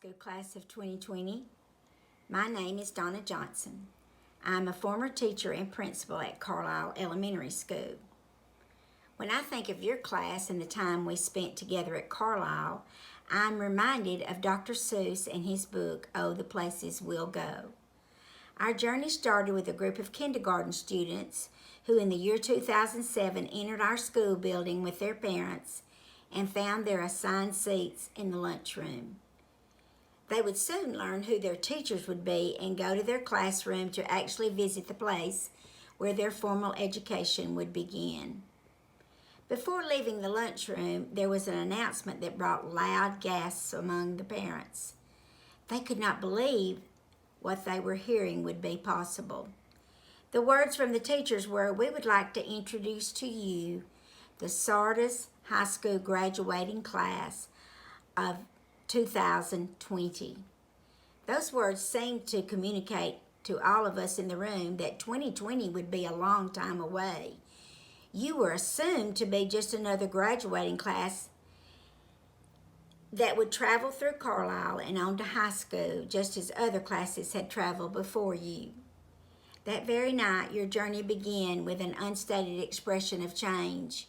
School Class of 2020. My name is Donna Johnson. I'm a former teacher and principal at Carlisle Elementary School. When I think of your class and the time we spent together at Carlisle, I'm reminded of Dr. Seuss and his book, Oh, the Places We'll Go. Our journey started with a group of kindergarten students who in the year 2007 entered our school building with their parents and found their assigned seats in the lunchroom. They would soon learn who their teachers would be and go to their classroom to actually visit the place where their formal education would begin. Before leaving the lunchroom, there was an announcement that brought loud gasps among the parents. They could not believe what they were hearing would be possible. The words from the teachers were, "We would like to introduce to you the Sardis High School graduating class of 2020. Those words seemed to communicate to all of us in the room that 2020 would be a long time away. You were assumed to be just another graduating class that would travel through Carlisle and on to high school, just as other classes had traveled before you. That very night, your journey began with an unstated expression of change.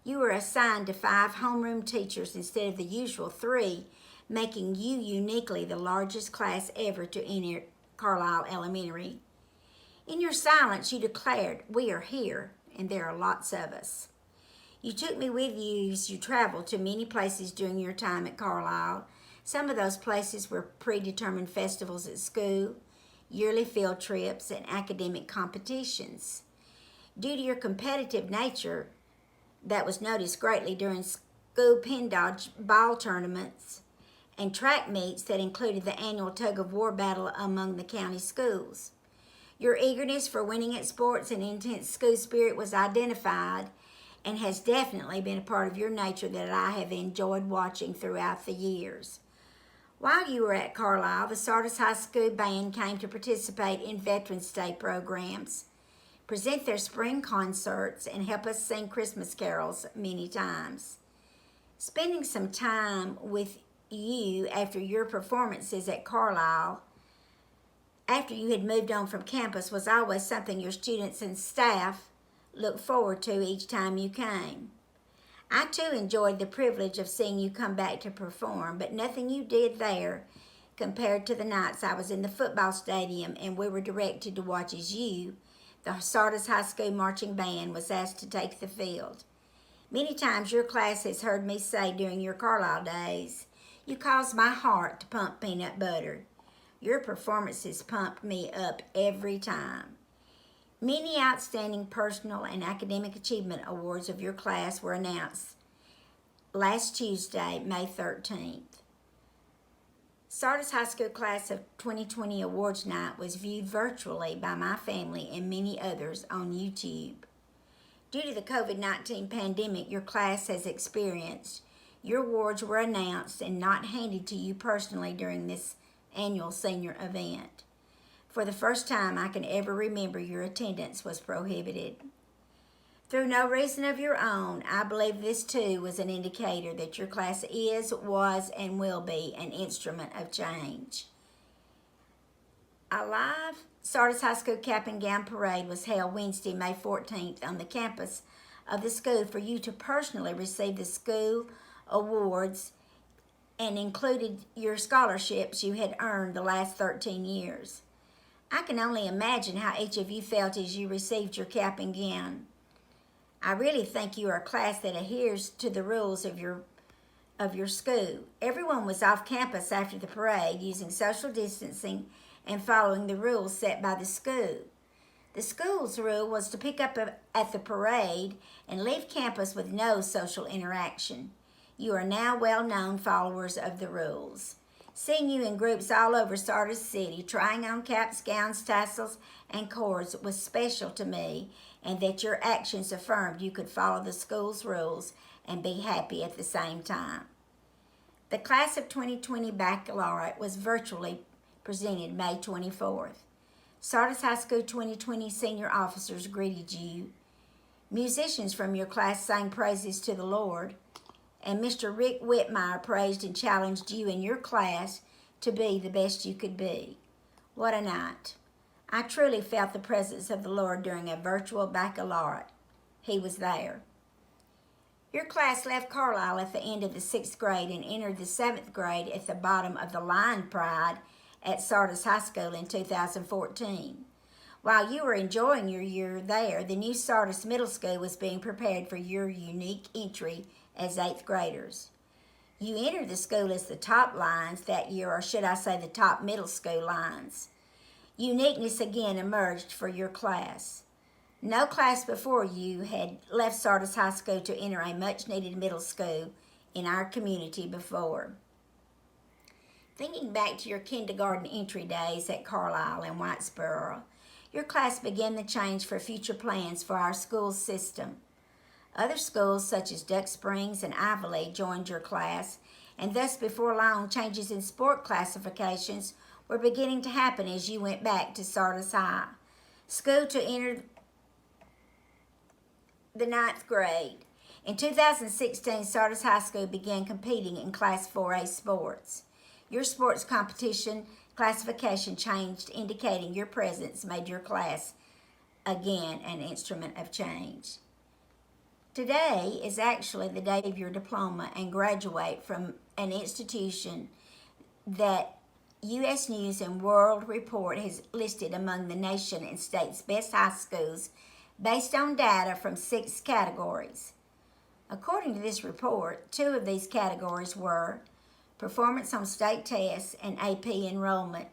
You were assigned to 5 homeroom teachers instead of the usual 3, making you uniquely the largest class ever to enter Carlisle Elementary. In your silence, you declared, "We are here, and there are lots of us." You took me with you as you traveled to many places during your time at Carlisle. Some of those places were predetermined festivals at school, yearly field trips, and academic competitions. Due to your competitive nature, that was noticed greatly during school pin dodge ball tournaments and track meets that included the annual tug-of-war battle among the county schools. Your eagerness for winning at sports and intense school spirit was identified and has definitely been a part of your nature that I have enjoyed watching throughout the years. While you were at Carlisle, the Sardis High School Band came to participate in Veterans Day programs, present their spring concerts, and help us sing Christmas carols many times. Spending some time with you after your performances at Carlisle, after you had moved on from campus, was always something your students and staff looked forward to each time you came. I too enjoyed the privilege of seeing you come back to perform, but nothing you did there compared to the nights I was in the football stadium and we were directed to watch as you, the Sardis High School Marching Band, was asked to take the field. Many times your class has heard me say during your Carlisle days, "You caused my heart to pump peanut butter." Your performances pumped me up every time. Many outstanding personal and academic achievement awards of your class were announced last Tuesday, May 13th. Sardis High School Class of 2020 Awards Night was viewed virtually by my family and many others on YouTube. Due to the COVID-19 pandemic your class has experienced, your awards were announced and not handed to you personally during this annual senior event. For the first time I can ever remember, your attendance was prohibited. Through no reason of your own, I believe this too was an indicator that your class is, was, and will be an instrument of change. A live Sardis High School Cap and Gown Parade was held Wednesday, May 14th on the campus of the school for you to personally receive the school awards and included your scholarships you had earned the last 13 years. I can only imagine how each of you felt as you received your cap and gown. I really think you are a class that adheres to the rules of your school. Everyone was off campus after the parade using social distancing and following the rules set by the school. The school's rule was to pick up at the parade and leave campus with no social interaction. You are now well-known followers of the rules. Seeing you in groups all over Sardis City, trying on caps, gowns, tassels, and cords was special to me, and that your actions affirmed you could follow the school's rules and be happy at the same time. The Class of 2020 Baccalaureate was virtually presented May 24th. Sardis High School 2020 senior officers greeted you. Musicians from your class sang praises to the Lord, and Mr. Rick Whitmire praised and challenged you and your class to be the best you could be. What a night. I truly felt the presence of the Lord during a virtual baccalaureate. He was there. Your class left Carlisle at the end of the 6th grade and entered the 7th grade at the bottom of the line pride at Sardis High School in 2014. While you were enjoying your year there, the new Sardis Middle School was being prepared for your unique entry as 8th graders. You entered the school as the top lines that year, or should I say the top middle school lines. Uniqueness again emerged for your class. No class before you had left Sardis High School to enter a much-needed middle school in our community before. Thinking back to your kindergarten entry days at Carlisle and Whitesboro, your class began the change for future plans for our school system. Other schools such as Duck Springs and Ivily joined your class, and thus before long changes in sport classifications were beginning to happen as you went back to Sardis High. School to enter the 9th grade. In 2016, Sardis High School began competing in Class 4A sports. Your sports competition classification changed, indicating your presence made your class again an instrument of change. Today is actually the day of your diploma and graduate from an institution that U.S. News and World Report has listed among the nation and state's best high schools based on data from 6 categories. According to this report, 2 of these categories were performance on state tests and AP enrollment.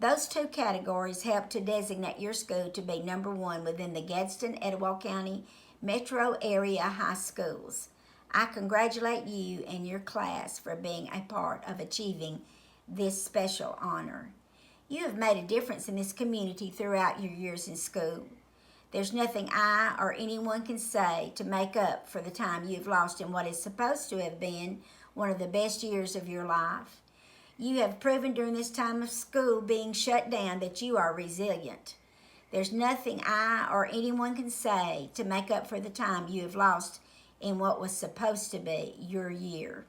Those 2 categories helped to designate your school to be number 1 within the Gadsden-Etowah County metro area high schools. I congratulate you and your class for being a part of achieving this special honor. You have made a difference in this community throughout your years in school. There's nothing I or anyone can say to make up for the time you've lost in what is supposed to have been one of the best years of your life. You have proven during this time of school being shut down that you are resilient. There's nothing I or anyone can say to make up for the time you have lost in what was supposed to be your year.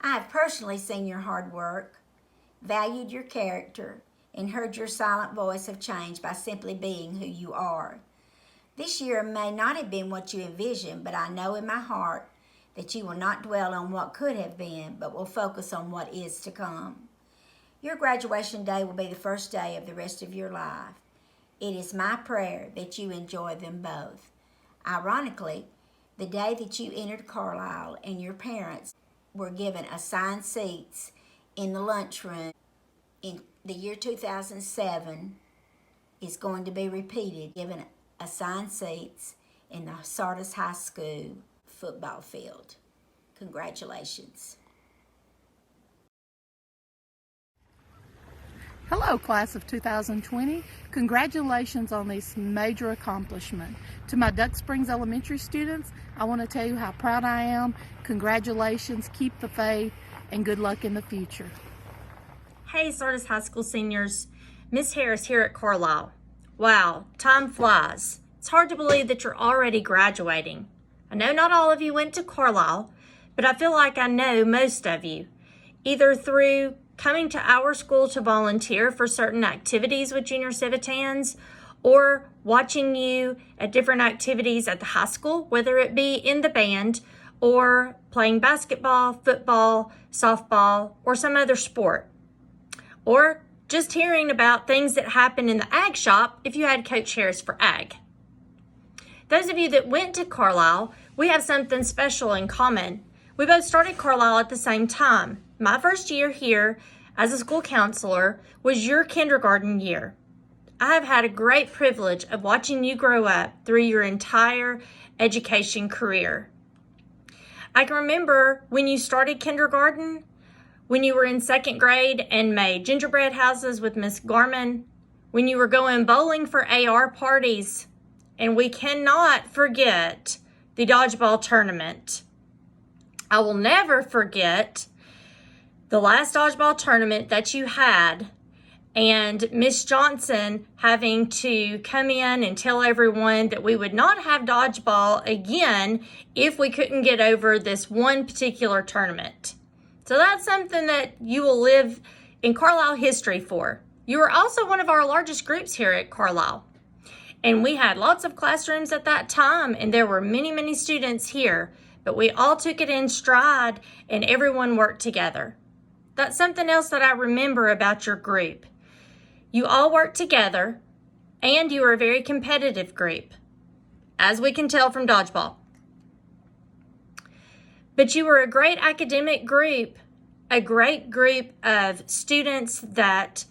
I have personally seen your hard work, valued your character, and heard your silent voice of change by simply being who you are. This year may not have been what you envisioned, but I know in my heart that you will not dwell on what could have been, but will focus on what is to come. Your graduation day will be the first day of the rest of your life. It is my prayer that you enjoy them both. Ironically, the day that you entered Carlisle and your parents were given assigned seats in the lunchroom in the year 2007 is going to be repeated, given assigned seats in the Sardis High School football field. Congratulations. Hello, class of 2020. Congratulations on this major accomplishment. To my Duck Springs Elementary students, I want to tell you how proud I am. Congratulations, keep the faith, and good luck in the future. Hey, Sardis High School seniors. Miss Harris here at Carlisle. Wow, time flies. It's hard to believe that you're already graduating. I know not all of you went to Carlisle, but I feel like I know most of you, either through coming to our school to volunteer for certain activities with Junior Civitans, or watching you at different activities at the high school, whether it be in the band or playing basketball, football, softball, or some other sport. Or just hearing about things that happen in the ag shop if you had Coach Harris for ag. Those of you that went to Carlisle, we have something special in common. We both started Carlisle at the same time. My first year here as a school counselor was your kindergarten year. I have had a great privilege of watching you grow up through your entire education career. I can remember when you started kindergarten, when you were in 2nd grade and made gingerbread houses with Miss Garman, when you were going bowling for AR parties, and we cannot forget the dodgeball tournament. I will never forget the last dodgeball tournament that you had and Miss Johnson having to come in and tell everyone that we would not have dodgeball again if we couldn't get over this one particular tournament. So that's something that you will live in Carlisle History for. You were also one of our largest groups here at Carlisle. And we had lots of classrooms at that time, and there were many, many students here, but we all took it in stride and everyone worked together. That's something else that I remember about your group. You all worked together, and you were a very competitive group, as we can tell from dodgeball. But you were a great academic group, a great group of students that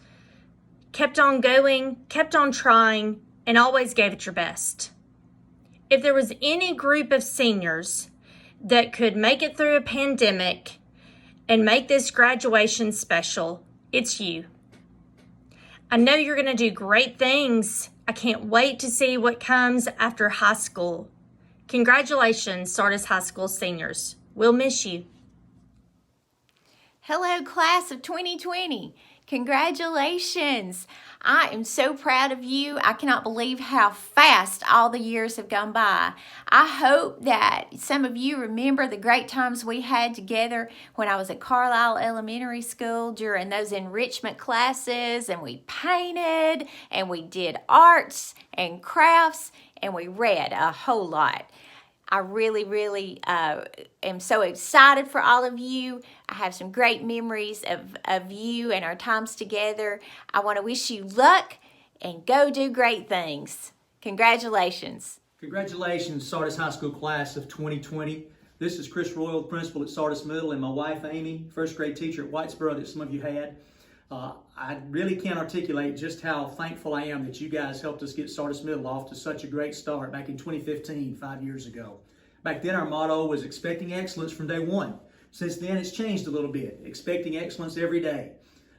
kept on going, kept on trying, and always gave it your best. If there was any group of seniors that could make it through a pandemic and make this graduation special, it's you. I know you're going to do great things. I can't wait to see what comes after high school. Congratulations, Sardis High School seniors. We'll miss you. Hello, class of 2020. Congratulations. I am so proud of you. I cannot believe how fast all the years have gone by. I hope that some of you remember the great times we had together when I was at Carlisle Elementary School during those enrichment classes, and we painted and we did arts and crafts and we read a whole lot. I really am so excited for all of you. I have some great memories of you and our times together. I want to wish you luck and go do great things. Congratulations. Congratulations, Sardis High School class of 2020. This is Chris Royal, principal at Sardis Middle, and my wife Amy, first grade teacher at Whitesboro that some of you had. I really can't articulate just how thankful I am that you guys helped us get Sardis Middle off to such a great start back in 2015, 5 years ago. Back then our motto was expecting excellence from day one. Since then it's changed a little bit, expecting excellence every day.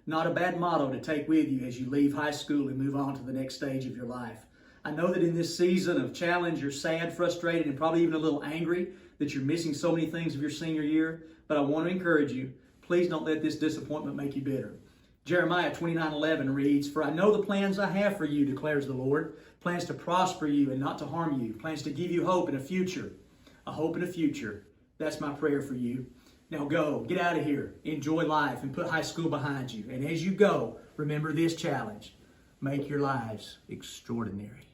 Not a bad motto to take with you as you leave high school and move on to the next stage of your life. I know that in this season of challenge you're sad, frustrated, and probably even a little angry that you're missing so many things of your senior year, but I want to encourage you, please don't let this disappointment make you bitter. Jeremiah 29:11 reads, "For I know the plans I have for you, declares the Lord, plans to prosper you and not to harm you, plans to give you hope and a future." A hope and a future. That's my prayer for you. Now go, get out of here, enjoy life, and put high school behind you. And as you go, remember this challenge. Make your lives extraordinary.